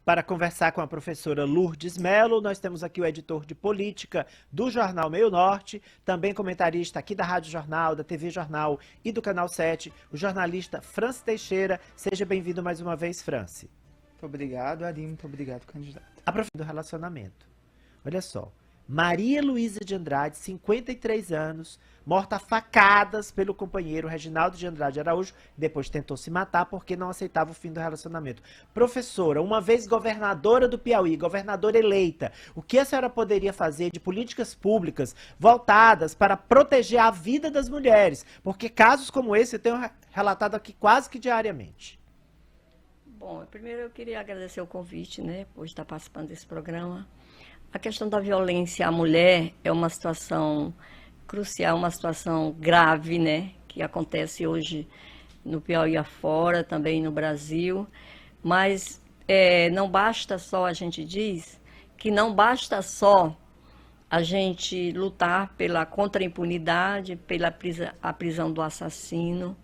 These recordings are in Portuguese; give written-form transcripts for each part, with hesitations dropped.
para conversar com a professora Lourdes Mello. Nós temos aqui o editor de política do Jornal Meio Norte, também comentarista aqui da Rádio Jornal, da TV Jornal e do Canal 7, o jornalista Franci Teixeira. Seja bem-vindo mais uma vez, Franci. Muito obrigado, Ari. Muito obrigado, candidato. A professora do relacionamento. Olha só. Maria Luísa de Andrade, 53 anos, morta a facadas pelo companheiro Reginaldo de Andrade Araújo, depois tentou se matar porque não aceitava o fim do relacionamento. Professora, uma vez governadora do Piauí, governadora eleita, o que a senhora poderia fazer de políticas públicas voltadas para proteger a vida das mulheres? Porque casos como esse eu tenho relatado aqui quase que diariamente. Bom, primeiro eu queria agradecer o convite, né, por estar participando desse programa. A questão da violência à mulher é uma situação crucial, uma situação grave, né, que acontece hoje no Piauí afora, também no Brasil, mas não basta só, a gente diz, que não basta só a gente lutar contra a impunidade, pela prisão do assassino.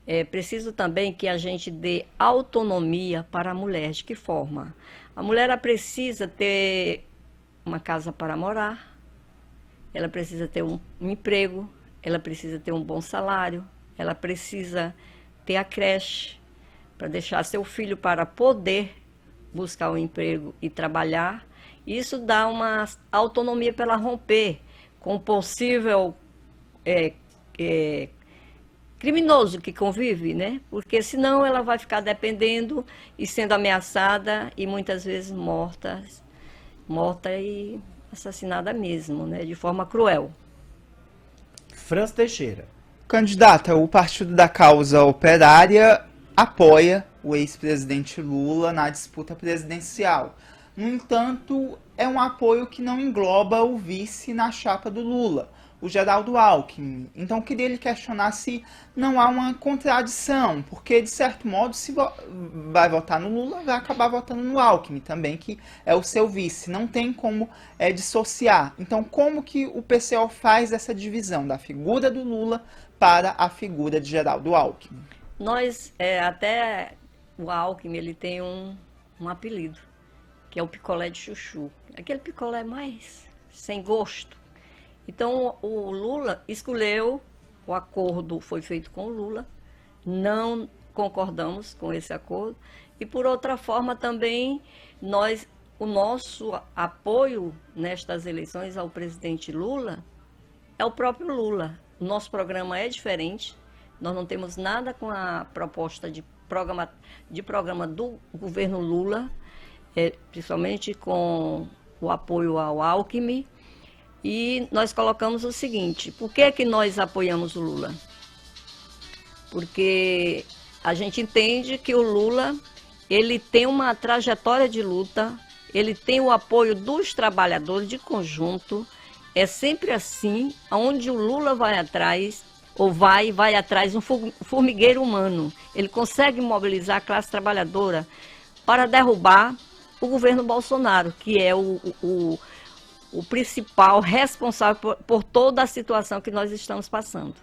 É preciso também que a gente dê autonomia para a mulher. De que forma? A mulher ela precisa ter uma casa para morar, ela precisa ter um emprego, ela precisa ter um bom salário, ela precisa ter a creche para deixar seu filho para poder buscar um emprego e trabalhar. Isso dá uma autonomia para ela romper com o possível criminoso que convive, né? Porque senão ela vai ficar dependendo e sendo ameaçada e muitas vezes morta e assassinada mesmo, né? De forma cruel. Franci Teixeira. Candidata, o Partido da Causa Operária apoia o ex-presidente Lula na disputa presidencial. No entanto, é um apoio que não engloba o vice na chapa do Lula, o Geraldo Alckmin. Então, queria lhe questionar se não há uma contradição, porque, de certo modo, se vai votar no Lula, vai acabar votando no Alckmin também, que é o seu vice. Não tem como dissociar. Então, como que o PCO faz essa divisão da figura do Lula para a figura de Geraldo Alckmin? Até o Alckmin, ele tem um apelido, que é o picolé de chuchu. Aquele picolé mais sem gosto. Então, o Lula escolheu, o acordo foi feito com o Lula, não concordamos com esse acordo, e por outra forma também, o nosso apoio nestas eleições ao presidente Lula é o próprio Lula. O nosso programa é diferente, nós não temos nada com a proposta de programa do governo Lula, principalmente com o apoio ao Alckmin. E nós colocamos o seguinte: por que nós apoiamos o Lula? Porque a gente entende que o Lula, ele tem uma trajetória de luta, ele tem o apoio dos trabalhadores de conjunto. É sempre assim, onde o Lula vai atrás, ou vai atrás um formigueiro humano. Ele consegue mobilizar a classe trabalhadora para derrubar o governo Bolsonaro, que é o principal responsável por toda a situação que nós estamos passando.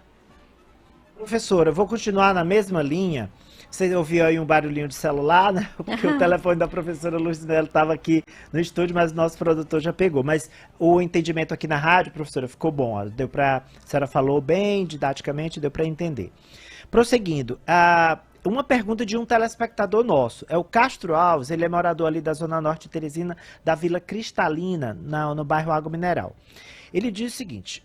Professora, eu vou continuar na mesma linha. Você ouviu aí um barulhinho de celular, né? Porque o telefone da professora Lourdes Mello estava aqui no estúdio, mas o nosso produtor já pegou. Mas o entendimento aqui na rádio, professora, ficou bom. Ó. A senhora falou bem, didaticamente, deu para entender. Prosseguindo, uma pergunta de um telespectador nosso. É o Castro Alves, ele é morador ali da Zona Norte de Teresina, da Vila Cristalina, no bairro Água Mineral. Ele diz o seguinte,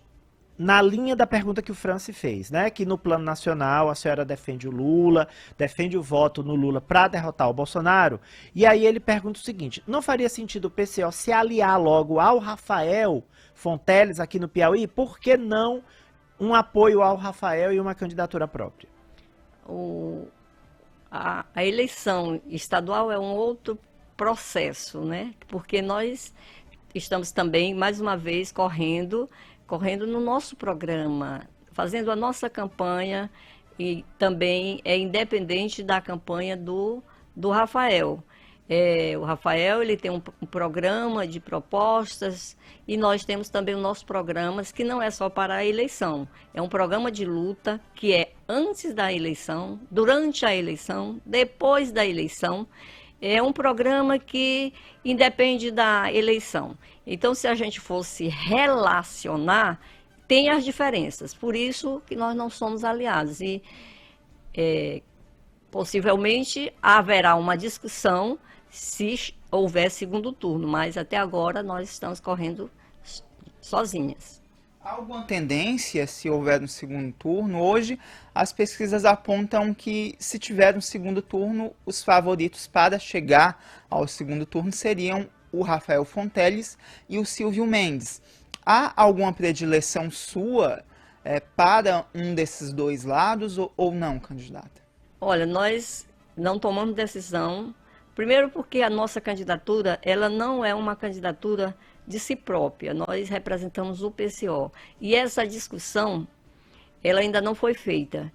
na linha da pergunta que o Franci fez, né? Que no plano nacional a senhora defende o Lula, defende o voto no Lula para derrotar o Bolsonaro. E aí ele pergunta o seguinte, não faria sentido o PCO se aliar logo ao Rafael Fonteles aqui no Piauí? Por que não um apoio ao Rafael e uma candidatura própria? A eleição estadual é um outro processo, né? Porque nós estamos também, mais uma vez, correndo no nosso programa, fazendo a nossa campanha, e também é independente da campanha do Rafael. O Rafael, ele tem um programa de propostas, e nós temos também os nossos programas, que não é só para a eleição. É um programa de luta que é antes da eleição, durante a eleição, depois da eleição, É um programa que independe da eleição. Então, se a gente fosse relacionar, tem as diferenças. Por isso que nós não somos aliados. E possivelmente haverá uma discussão se houver segundo turno, mas até agora nós estamos correndo sozinhas. Há alguma tendência, se houver um segundo turno? Hoje, as pesquisas apontam que, se tiver um segundo turno, os favoritos para chegar ao segundo turno seriam o Rafael Fonteles e o Silvio Mendes. Há alguma predileção sua para um desses dois lados ou não, candidata? Olha, nós não tomamos decisão, primeiro porque a nossa candidatura, ela não é uma candidatura de si própria, nós representamos o PCO. E essa discussão, ela ainda não foi feita.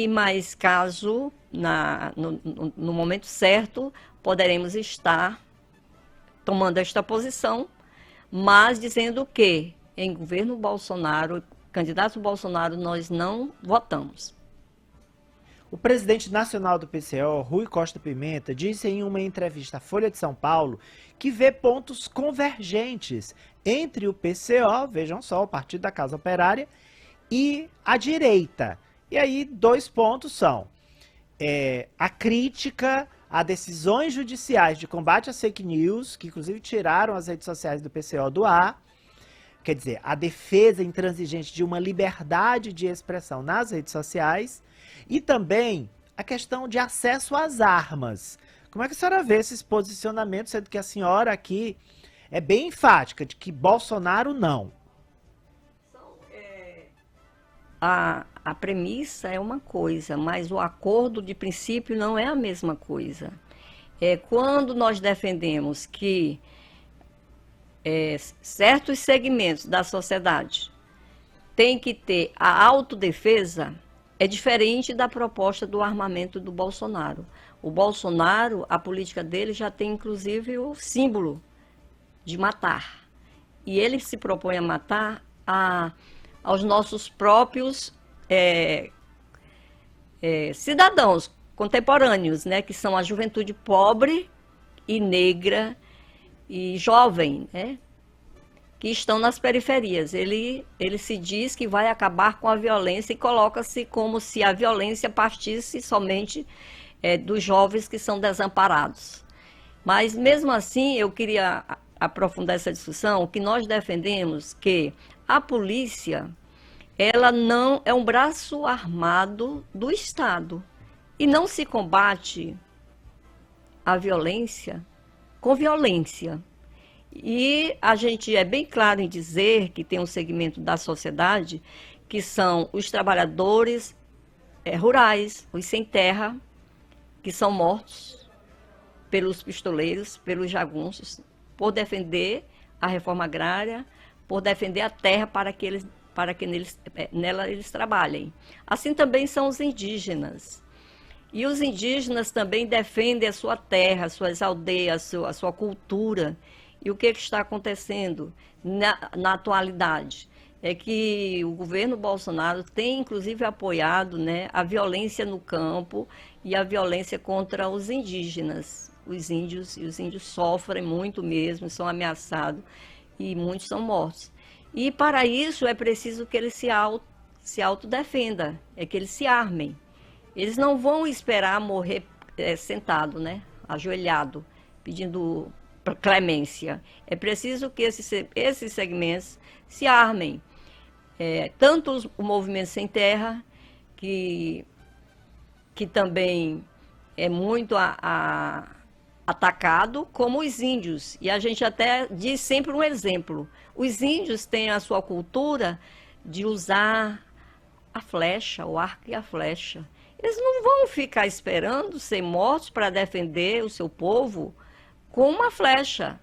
Mas caso, no momento certo, poderemos estar tomando esta posição, mas dizendo que em governo Bolsonaro, candidato Bolsonaro, nós não votamos. O presidente nacional do PCO, Rui Costa Pimenta, disse em uma entrevista à Folha de São Paulo que vê pontos convergentes entre o PCO, vejam só, o Partido da Casa Operária, e a direita. E aí, 2 pontos são a crítica a decisões judiciais de combate às fake news, que inclusive tiraram as redes sociais do PCO do ar, quer dizer, a defesa intransigente de uma liberdade de expressão nas redes sociais, e também a questão de acesso às armas. Como é que a senhora vê esses posicionamentos, sendo que a senhora aqui é bem enfática de que Bolsonaro não? A premissa é uma coisa, mas o acordo de princípio não é a mesma coisa. Quando nós defendemos que certos segmentos da sociedade têm que ter a autodefesa, é diferente da proposta do armamento do Bolsonaro. O Bolsonaro, a política dele já tem inclusive o símbolo de matar. E ele se propõe a matar aos nossos próprios cidadãos contemporâneos, né, que são a juventude pobre e negra e jovem, né, que estão nas periferias. Ele se diz que vai acabar com a violência e coloca-se como se a violência partisse somente dos jovens que são desamparados. Mas, mesmo assim, eu queria aprofundar essa discussão, que nós defendemos que a polícia, ela não é um braço armado do Estado. E não se combate a violência com violência. E a gente é bem claro em dizer que tem um segmento da sociedade que são os trabalhadores rurais, os sem terra, que são mortos pelos pistoleiros, pelos jagunços, por defender a reforma agrária, por defender a terra para que nela eles trabalhem. Assim também são os indígenas. E os indígenas também defendem a sua terra, suas aldeias, a sua cultura. E o que está acontecendo na atualidade? É que o governo Bolsonaro tem, inclusive, apoiado, né, a violência no campo e a violência contra os indígenas. Os índios sofrem muito mesmo, são ameaçados e muitos são mortos. E, para isso, é preciso que eles se autodefendam, que eles se armem. Eles não vão esperar morrer sentado, né, ajoelhado, pedindo clemência. É preciso que esses segmentos se armem. Tanto o movimento sem terra, que também é muito atacado, como os índios. E a gente até diz sempre um exemplo. Os índios têm a sua cultura de usar a flecha, o arco e a flecha. Eles não vão ficar esperando ser mortos para defender o seu povo com uma flecha.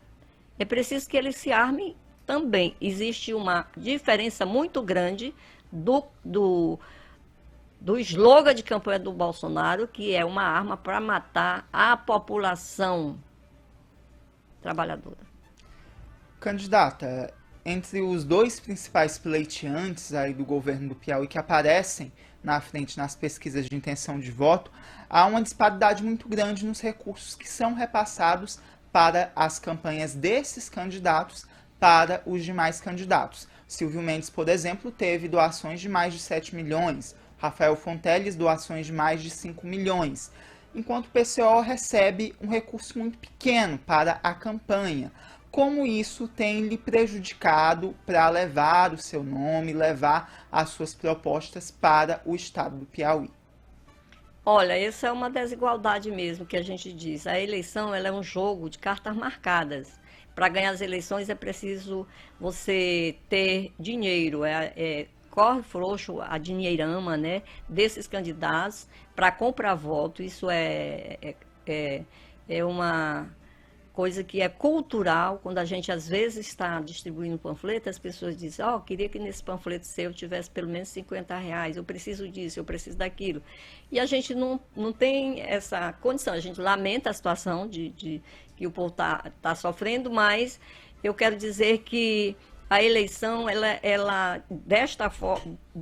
É preciso que eles se armem também. Existe uma diferença muito grande do slogan de campanha do Bolsonaro, que é uma arma para matar a população trabalhadora. Candidata, entre os 2 principais pleiteantes aí do governo do Piauí que aparecem na frente nas pesquisas de intenção de voto, há uma disparidade muito grande nos recursos que são repassados para as campanhas desses candidatos para os demais candidatos. Silvio Mendes, por exemplo, teve doações de mais de 7 milhões, Rafael Fonteles doações de mais de 5 milhões, enquanto o PCO recebe um recurso muito pequeno para a campanha. Como isso tem lhe prejudicado para levar o seu nome, levar as suas propostas para o estado do Piauí? Olha, essa é uma desigualdade mesmo que a gente diz. A eleição ela é um jogo de cartas marcadas. Para ganhar as eleições é preciso você ter dinheiro, corre frouxo a dinheirama, né, desses candidatos para comprar voto. Isso é uma coisa que é cultural. Quando a gente às vezes está distribuindo panfleto, as pessoas dizem, queria que nesse panfleto seu tivesse pelo menos R$ 50, eu preciso disso, eu preciso daquilo. E a gente não tem essa condição, a gente lamenta a situação que o povo tá sofrendo, mas eu quero dizer que a eleição,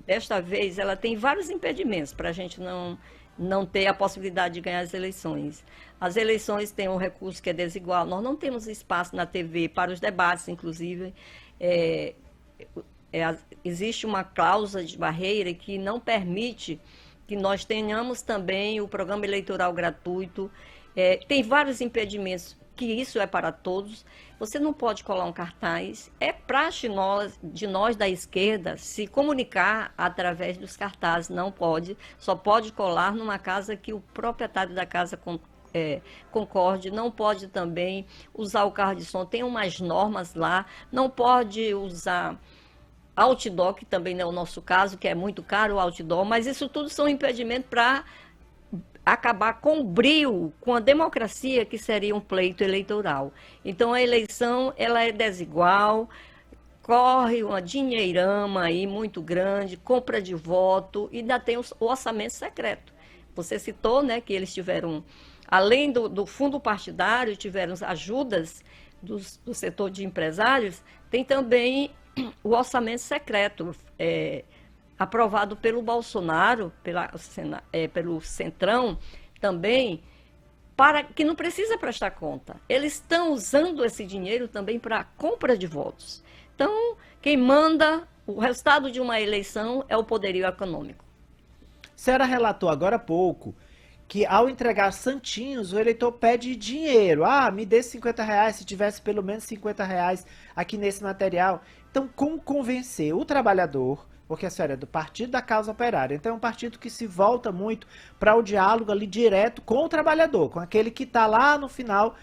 desta vez, ela tem vários impedimentos para a gente não ter a possibilidade de ganhar as eleições. As eleições têm um recurso que é desigual, nós não temos espaço na TV para os debates, inclusive. Existe uma cláusula de barreira que não permite que nós tenhamos também o programa eleitoral gratuito. Tem vários impedimentos, que isso é para todos. Você não pode colar um cartaz. É praxe de nós da esquerda se comunicar através dos cartazes. Não pode. Só pode colar numa casa que o proprietário da casa concorde. Não pode também usar o carro de som. Tem umas normas lá. Não pode usar outdoor, que também não é o nosso caso, que é muito caro o outdoor. Mas isso tudo são impedimentos para acabar com o brio, com a democracia que seria um pleito eleitoral. Então a eleição ela é desigual, corre uma dinheirama aí muito grande, compra de voto e ainda tem o orçamento secreto. Você citou, né, que eles tiveram, além do fundo partidário, tiveram ajudas do setor de empresários, tem também o orçamento secreto, aprovado pelo Bolsonaro, pelo Centrão também, para que não precisa prestar conta. Eles estão usando esse dinheiro também para compra de votos. Então, quem manda o resultado de uma eleição é o poderio econômico. A senhora relatou agora há pouco que ao entregar santinhos, o eleitor pede dinheiro. Me dê R$ 50, se tivesse pelo menos R$ 50 aqui nesse material. Então, como convencer o trabalhador, porque a senhora é do Partido da Causa Operária, então é um partido que se volta muito para o diálogo ali direto com o trabalhador, com aquele que está lá no final,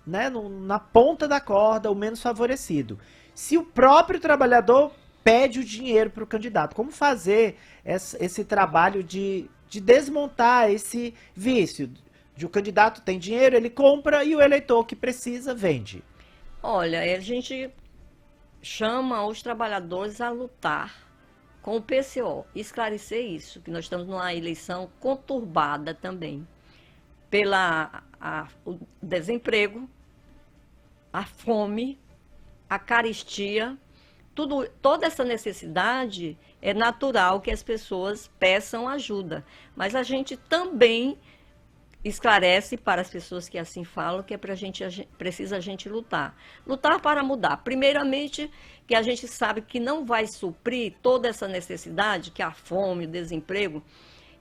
né, na ponta da corda, o menos favorecido. Se o próprio trabalhador pede o dinheiro para o candidato, como fazer esse trabalho de desmontar esse vício? De o candidato tem dinheiro, ele compra, e o eleitor que precisa vende. Olha, a gente chama os trabalhadores a lutar com o PCO, esclarecer isso, que nós estamos numa eleição conturbada também, o desemprego, a fome, a carestia, toda essa necessidade é natural que as pessoas peçam ajuda, mas a gente também esclarece para as pessoas que assim falam que precisa a gente lutar para mudar. Primeiramente, que a gente sabe que não vai suprir toda essa necessidade, que a fome, o desemprego,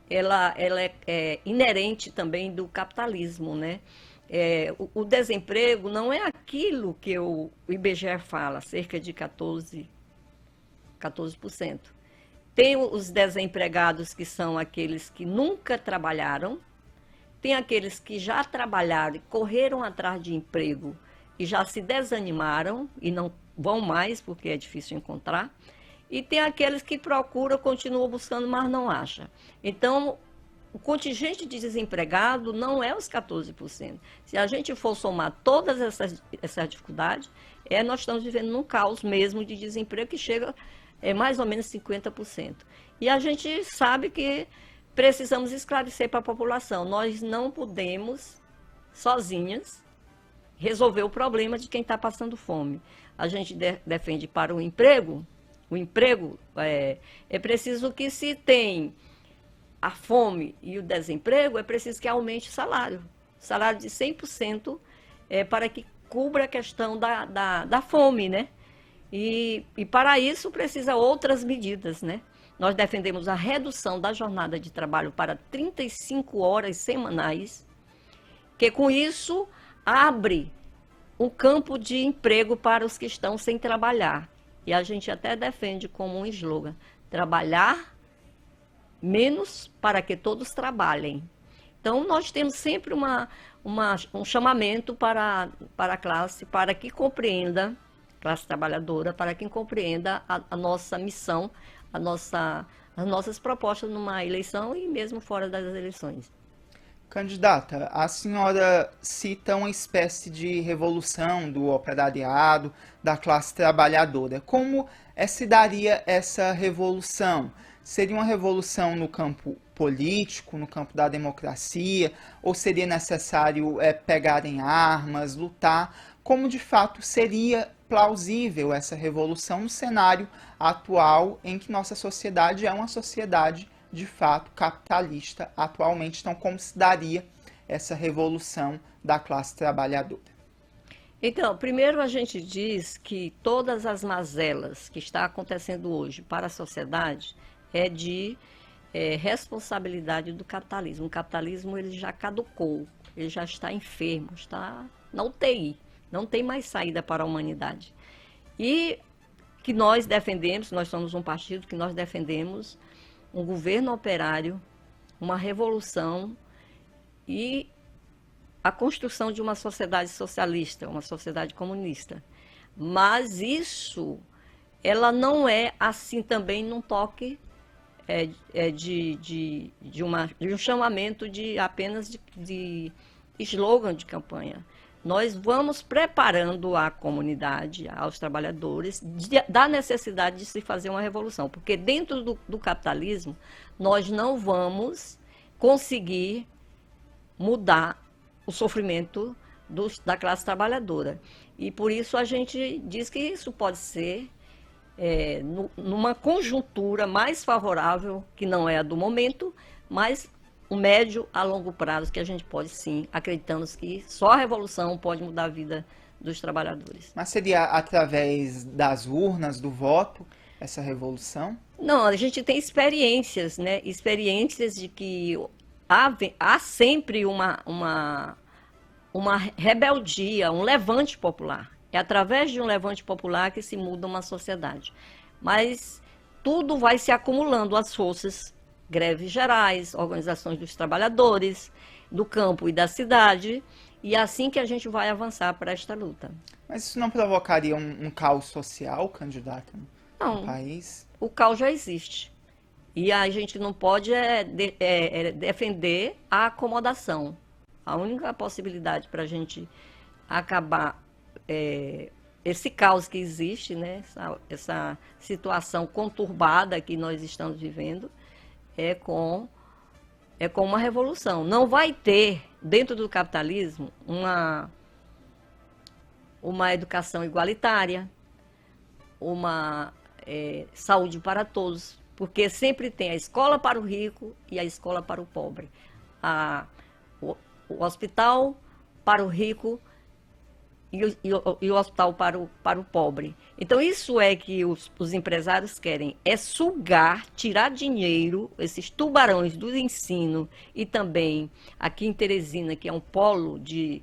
ela é inerente também do capitalismo, né? O desemprego não é aquilo que o IBGE fala, cerca de 14%. Tem os desempregados, que são aqueles que nunca trabalharam, tem aqueles que já trabalharam e correram atrás de emprego e já se desanimaram e não vão mais porque é difícil encontrar, e tem aqueles que procuram, continuam buscando, mas não acham. Então, o contingente de desempregado não é os 14%. Se a gente for somar todas essas dificuldades, nós estamos vivendo num caos mesmo de desemprego que chega mais ou menos 50%. E a gente sabe que precisamos esclarecer para a população. Nós não podemos, sozinhas, resolver o problema de quem está passando fome. A gente defende para o emprego é preciso que se tem a fome e o desemprego, é preciso que aumente o salário. Salário de 100% para que cubra a questão da fome, né? E para isso precisa outras medidas, né? Nós defendemos a redução da jornada de trabalho para 35 horas semanais, que com isso abre um campo de emprego para os que estão sem trabalhar. E a gente até defende como um slogan: trabalhar menos para que todos trabalhem. Então, nós temos sempre um chamamento para a classe, para que compreenda, classe trabalhadora, para que compreenda a nossa missão, as nossas propostas numa eleição e mesmo fora das eleições. Candidata, a senhora cita uma espécie de revolução do operariado, da classe trabalhadora. Como se daria essa revolução? Seria uma revolução no campo político, no campo da democracia, ou seria necessário pegar em armas, lutar? Como de fato seria plausível essa revolução no cenário atual em que nossa sociedade é uma sociedade de fato capitalista atualmente? Então, como se daria essa revolução da classe trabalhadora? Então, primeiro a gente diz que todas as mazelas que está acontecendo hoje para a sociedade é de responsabilidade do capitalismo. O capitalismo ele já caducou, ele já está enfermo, está na UTI, não tem mais saída para a humanidade. E que nós defendemos, nós somos um partido que nós defendemos um governo operário, uma revolução e a construção de uma sociedade socialista, uma sociedade comunista. Mas isso, ela não é assim também num toque de um chamamento de apenas de slogan de campanha. Nós vamos preparando a comunidade, aos trabalhadores, da necessidade de se fazer uma revolução. Porque dentro do capitalismo, nós não vamos conseguir mudar o sofrimento da classe trabalhadora. E por isso a gente diz que isso pode ser numa conjuntura mais favorável, que não é a do momento, mas o médio a longo prazo, que a gente pode sim, acreditamos que só a revolução pode mudar a vida dos trabalhadores. Mas seria através das urnas, do voto, essa revolução? Não, a gente tem experiências, né? Experiências de que há sempre uma rebeldia, um levante popular. É através de um levante popular que se muda uma sociedade. Mas tudo vai se acumulando, as forças, greves gerais, organizações dos trabalhadores, do campo e da cidade, e é assim que a gente vai avançar para esta luta. Mas isso não provocaria um caos social, candidata, no país? O caos já existe. E a gente não pode defender a acomodação. A única possibilidade para a gente acabar esse caos que existe, né? Essa situação conturbada que nós estamos vivendo, é com uma revolução. Não vai ter, dentro do capitalismo, uma educação igualitária, uma saúde para todos, porque sempre tem a escola para o rico e a escola para o pobre. O hospital para o rico e o hospital para o pobre. Então, isso é que os empresários querem, é sugar, tirar dinheiro, esses tubarões do ensino, e também aqui em Teresina, que é um polo de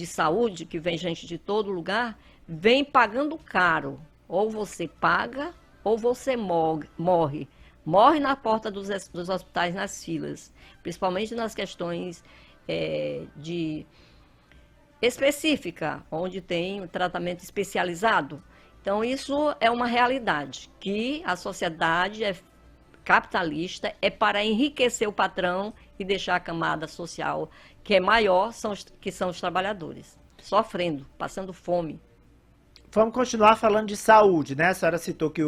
saúde, que vem gente de todo lugar, vem pagando caro. Ou você paga, ou você morre. Morre na porta dos hospitais, nas filas, principalmente nas questões específica, onde tem um tratamento especializado. Então, isso é uma realidade, que a sociedade capitalista é para enriquecer o patrão e deixar a camada social, que é maior, que são os trabalhadores, sofrendo, passando fome. Vamos continuar falando de saúde, né? A senhora citou que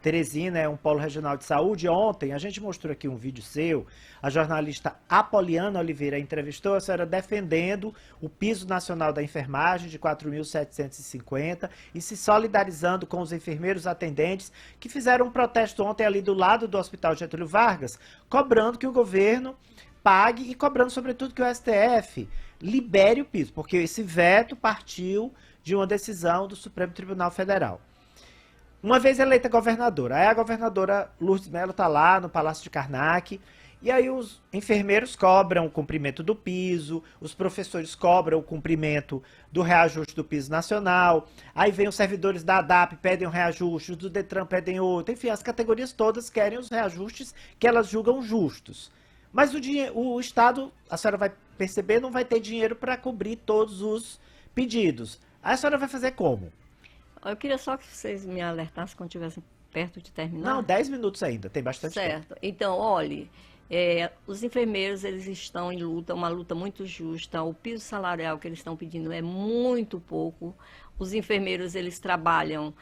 Teresina é um polo regional de saúde. Ontem a gente mostrou aqui um vídeo seu, a jornalista Apoliana Oliveira entrevistou a senhora defendendo o piso nacional da enfermagem de 4.750 e se solidarizando com os enfermeiros atendentes que fizeram um protesto ontem ali do lado do Hospital Getúlio Vargas, cobrando que o governo pague e cobrando sobretudo que o STF libere o piso, porque esse veto partiu de uma decisão do Supremo Tribunal Federal. Uma vez eleita governadora, aí a governadora Lourdes Mello está lá no Palácio de Karnak, e aí os enfermeiros cobram o cumprimento do piso, os professores cobram o cumprimento do reajuste do piso nacional, aí vem os servidores da ADAP, pedem um reajuste, os do Detran pedem outro, enfim, as categorias todas querem os reajustes que elas julgam justos. Mas o Estado, a senhora vai perceber, não vai ter dinheiro para cobrir todos os pedidos. Aí a senhora vai fazer como? Eu queria só que vocês me alertassem quando estivessem perto de terminar. Não, 10 minutos ainda, tem bastante tempo. Certo. Então, olhe, os enfermeiros, eles estão em luta, uma luta muito justa. O piso salarial que eles estão pedindo é muito pouco. Os enfermeiros, eles trabalham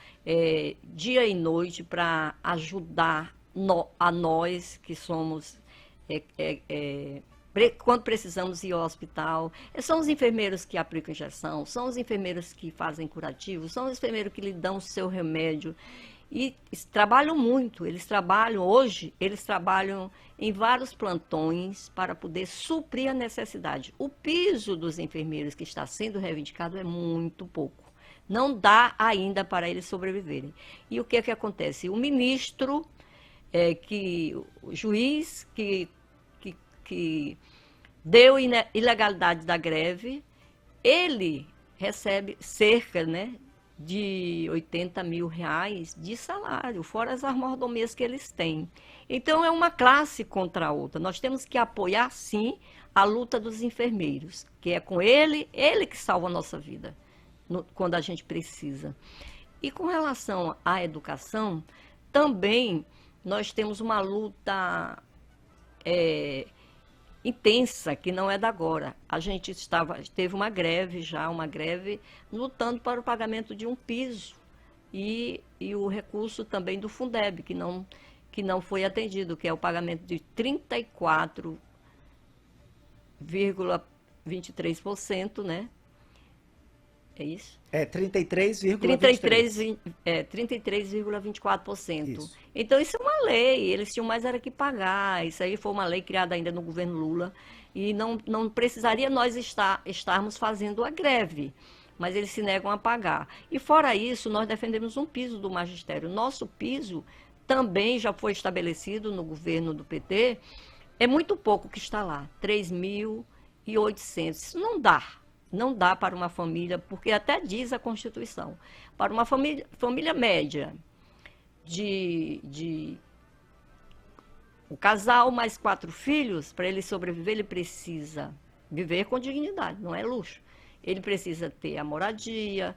dia e noite para ajudar a nós, que somos... quando precisamos ir ao hospital, são os enfermeiros que aplicam injeção, são os enfermeiros que fazem curativo, são os enfermeiros que lhe dão o seu remédio. E trabalham muito, eles trabalham em vários plantões para poder suprir a necessidade. O piso dos enfermeiros que está sendo reivindicado é muito pouco. Não dá ainda para eles sobreviverem. E o que é que acontece? O ministro, o juiz que deu ilegalidade da greve, ele recebe cerca, de 80 mil reais de salário, fora as mordomias que eles têm. Então, é uma classe contra a outra. Nós temos que apoiar, sim, a luta dos enfermeiros, que é com ele que salva a nossa vida, quando a gente precisa. E com relação à educação, também nós temos uma luta intensa, que não é da agora. A gente teve uma greve lutando para o pagamento de um piso e o recurso também do Fundeb, que não foi atendido, que é o pagamento de 34,23%, né? É isso? 33,23%. 33,24%. Então, isso é uma lei, eles tinham mais era que pagar. Isso aí foi uma lei criada ainda no governo Lula e não precisaria nós estarmos fazendo a greve, mas eles se negam a pagar. E fora isso, nós defendemos um piso do magistério. Nosso piso também já foi estabelecido no governo do PT, é muito pouco que está lá, 3.800. Isso não dá. Não dá para uma família, porque até diz a Constituição, para uma família média, o casal mais 4 filhos, para ele sobreviver, ele precisa viver com dignidade, não é luxo. Ele precisa ter a moradia,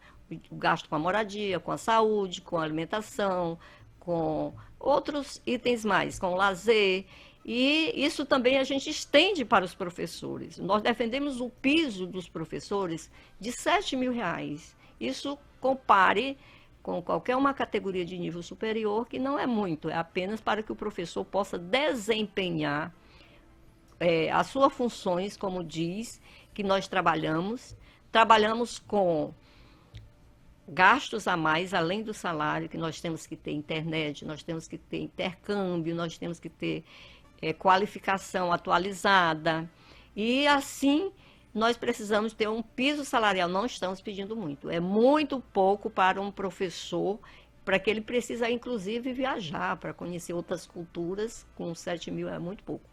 o gasto com a moradia, com a saúde, com a alimentação, com outros itens mais, com o lazer. E isso também a gente estende para os professores. Nós defendemos o piso dos professores de 7 mil reais. Isso compare com qualquer uma categoria de nível superior, que não é muito, é apenas para que o professor possa desempenhar as suas funções, como diz, que nós trabalhamos com gastos a mais, além do salário, que nós temos que ter internet, nós temos que ter intercâmbio, nós temos que ter qualificação atualizada, e assim nós precisamos ter um piso salarial. Não estamos pedindo muito, é muito pouco para um professor, para que ele precisa inclusive viajar para conhecer outras culturas. Com 7 mil é muito pouco.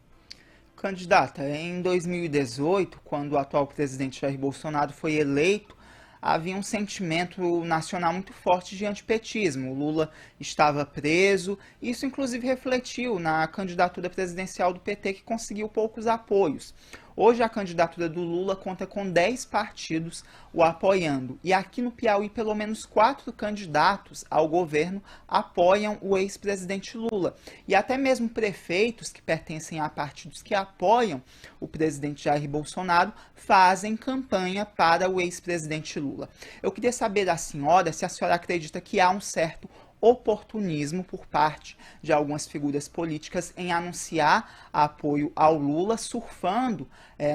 Candidata, em 2018, quando o atual presidente Jair Bolsonaro foi eleito, havia um sentimento nacional muito forte de antipetismo. O Lula estava preso, isso inclusive refletiu na candidatura presidencial do PT, que conseguiu poucos apoios. Hoje a candidatura do Lula conta com 10 partidos o apoiando. E aqui no Piauí, pelo menos 4 candidatos ao governo apoiam o ex-presidente Lula. E até mesmo prefeitos que pertencem a partidos que apoiam o presidente Jair Bolsonaro fazem campanha para o ex-presidente Lula. Eu queria saber da senhora se a senhora acredita que há um certo oportunismo por parte de algumas figuras políticas em anunciar apoio ao Lula, surfando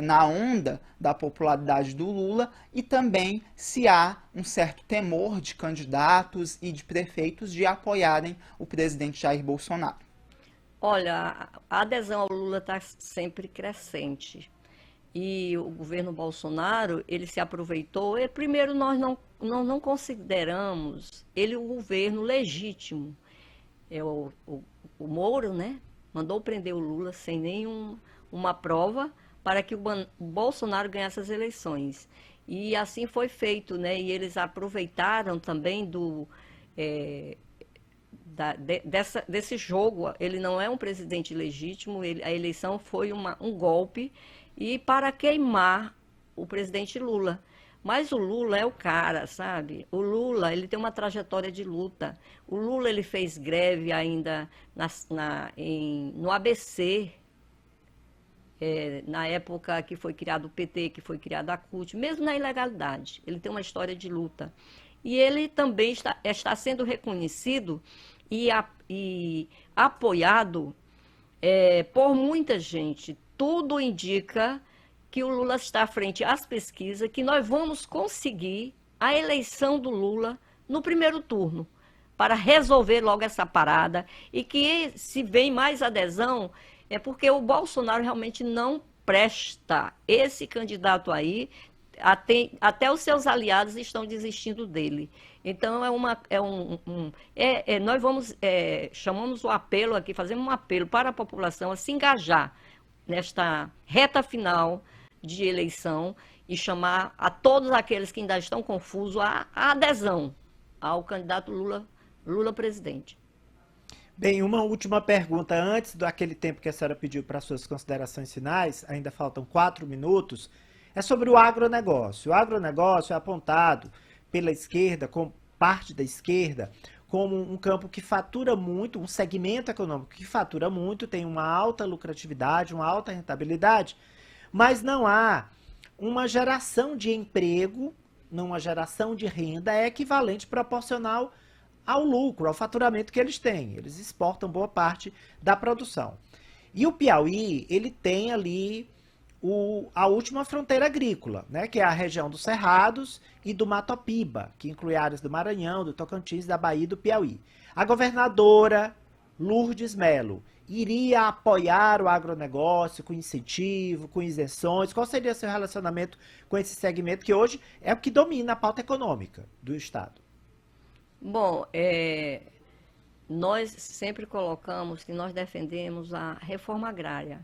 na onda da popularidade do Lula, e também se há um certo temor de candidatos e de prefeitos de apoiarem o presidente Jair Bolsonaro. Olha, a adesão ao Lula está sempre crescente. E o governo Bolsonaro, ele se aproveitou. Primeiro, nós não consideramos ele o governo legítimo. O Moro, né, mandou prender o Lula sem nenhuma prova para que o Bolsonaro ganhasse as eleições. E assim foi feito, né? E eles aproveitaram também desse jogo. Ele não é um presidente legítimo, a eleição foi um golpe, e para queimar o presidente Lula. Mas o Lula é o cara, sabe? O Lula, ele tem uma trajetória de luta. O Lula, ele fez greve ainda no ABC, na época que foi criado o PT, que foi criado a CUT, mesmo na ilegalidade. Ele tem uma história de luta. E ele também está sendo reconhecido e apoiado por muita gente. Tudo indica que o Lula está à frente às pesquisas, que nós vamos conseguir a eleição do Lula no primeiro turno, para resolver logo essa parada, e que se vem mais adesão, é porque o Bolsonaro realmente não presta. Esse candidato aí, até os seus aliados estão desistindo dele. Então, nós chamamos o apelo aqui, fazemos um apelo para a população a se engajar nesta reta final de eleição e chamar a todos aqueles que ainda estão confusos a adesão ao candidato Lula presidente. Bem, uma última pergunta antes daquele tempo que a senhora pediu para suas considerações finais, ainda faltam 4 minutos, é sobre o agronegócio. O agronegócio é apontado pela esquerda, como parte da esquerda, como um campo que fatura muito, um segmento econômico que fatura muito, tem uma alta lucratividade, uma alta rentabilidade, mas não há uma geração de emprego, uma geração de renda equivalente, proporcional ao lucro, ao faturamento que eles têm. Eles exportam boa parte da produção. E o Piauí, ele tem ali a última fronteira agrícola, né, que é a região dos Cerrados e do Matopiba, que inclui áreas do Maranhão, do Tocantins, da Bahia e do Piauí. A governadora Lourdes Mello iria apoiar o agronegócio com incentivo, com isenções? Qual seria seu relacionamento com esse segmento que hoje é o que domina a pauta econômica do Estado? Bom, nós sempre colocamos que nós defendemos a reforma agrária.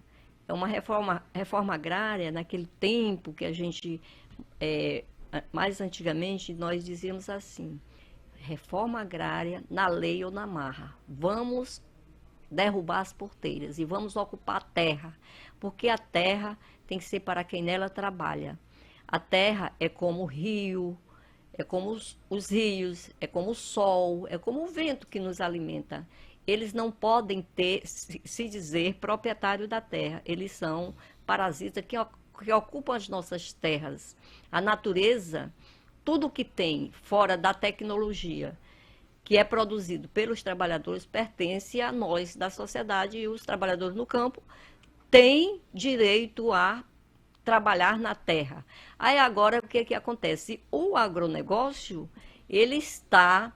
É uma reforma agrária naquele tempo que a gente, mais antigamente, nós dizíamos assim: reforma agrária na lei ou na marra. Vamos derrubar as porteiras e vamos ocupar a terra, porque a terra tem que ser para quem nela trabalha. A terra é como o rio, é como os rios, é como o sol, é como o vento que nos alimenta. Eles não podem se dizer proprietário da terra. Eles são parasitas que ocupam as nossas terras. A natureza, tudo que tem fora da tecnologia, que é produzido pelos trabalhadores, pertence a nós da sociedade, e os trabalhadores no campo têm direito a trabalhar na terra. Aí agora o que acontece? O agronegócio, ele está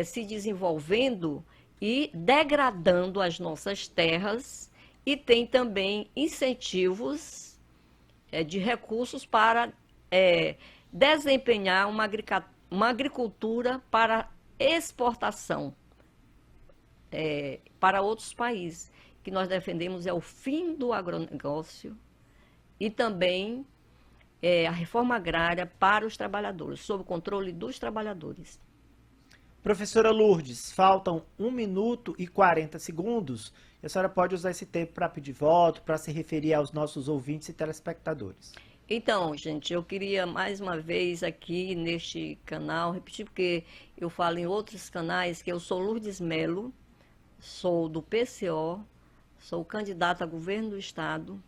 se desenvolvendo e degradando as nossas terras, e tem também incentivos de recursos para desempenhar uma agricultura para exportação para outros países. O que nós defendemos é o fim do agronegócio e também a reforma agrária para os trabalhadores, sob o controle dos trabalhadores. Professora Lourdes, faltam 1 minuto e 40 segundos. E a senhora pode usar esse tempo para pedir voto, para se referir aos nossos ouvintes e telespectadores. Então, gente, eu queria mais uma vez aqui neste canal repetir, porque eu falo em outros canais, que eu sou Lourdes Mello, sou do PCO, sou candidata a governo do Estado,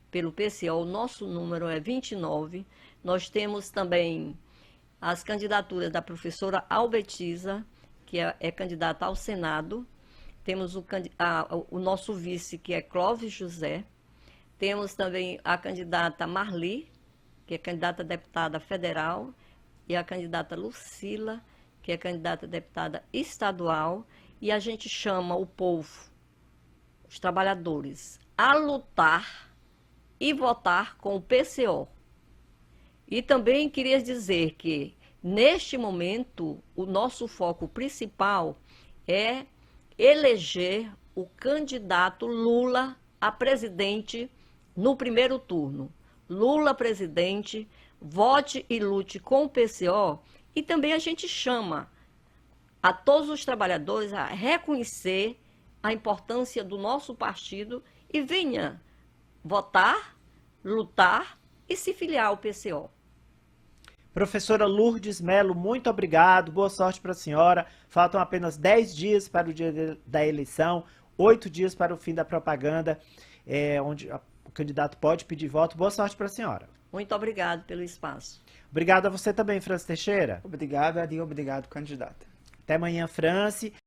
pelo PCO. O nosso número é 29. Nós temos também as candidaturas da professora Albetiza, que é candidata ao Senado. Temos o nosso vice, que é Clóvis José. Temos também a candidata Marli, que é candidata a deputada federal, e a candidata Lucila, que é candidata a deputada estadual. E a gente chama o povo, os trabalhadores, a lutar e votar com o PCO. E também queria dizer que, neste momento, o nosso foco principal é eleger o candidato Lula a presidente no primeiro turno. Lula presidente, vote e lute com o PCO. E também a gente chama a todos os trabalhadores a reconhecer a importância do nosso partido e venha votar, lutar e se filiar ao PCO. Professora Lourdes Melo, muito obrigado, boa sorte para a senhora. Faltam apenas 10 dias para o dia da eleição, 8 dias para o fim da propaganda, onde o candidato pode pedir voto. Boa sorte para a senhora. Muito obrigado pelo espaço. Obrigado a você também, Franci Teixeira. Obrigado, Ari, obrigado, candidata. Até amanhã, Franci.